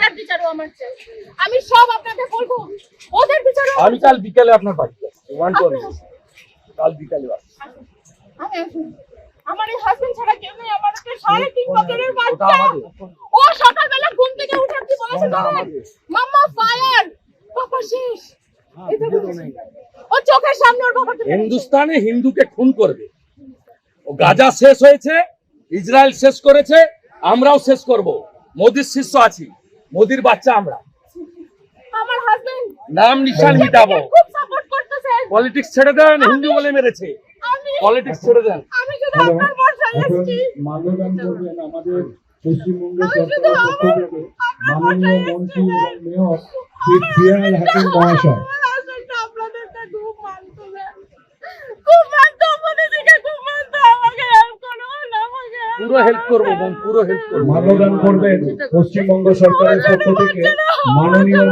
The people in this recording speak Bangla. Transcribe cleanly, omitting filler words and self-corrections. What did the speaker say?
ওনার বিচারও আমার চাই। আমি সব আপনাকে বলবো, ওদের বিচারও আমি কাল বিকেলে আপনার বাড়িতে আসছি, ওয়ান করে কাল বিকেলে আসছি। আমি আসুন। আমার এই হাজবেন্ড ছাড়া কেউ নেই, আমার একটা 3.5 বছরের ওটা বাচ্চা। আমাদের। ও সকালবেলা ঘুম থেকে উঠে কি বলেছে জানেন? মাম্মা ফায়ার, পাপা শেষ। এটা বলেছে। ও চোখের সামনে ওর বাবাকে মেরেছে। হিন্দুস্তানে হিন্দুকে খুন করবে। ও গাজা শেষ হয়েছে, ইসরায়েল শেষ করেছে, আমরাও শেষ করব। মোদির শিষ্য আছি, মোদির বাচ্চা আমরা। আমার হাজবেন্ড নাম নিশান মিটাবো। খুব সাপোর্ট করতেছে। পলিটিক্স ছেড়ে দেন, হিন্দু বলে মেরেছে। পলিটিক্স ছেড়ে দেন। আমি শুধু আপনার ভরসায় আসছি। মাল্যদান করবেন আমাদের পশ্চিমবঙ্গ সরকারের পক্ষ থেকে মাননীয় মন্ত্রী এবং মেয়র শ্রী ফিয়াজ হাকিম মহাশয়। আপনাদেরকে খুব মানতো না। খুব মানতো, মোদিজিকে খুব মানতো। আমাকে হেল্প করুন, আমাকে পুরো হেল্প করবো, পুরো হেল্প করবো। মাল্যদান করবেন পশ্চিমবঙ্গ সরকারের পক্ষ থেকে মাননীয়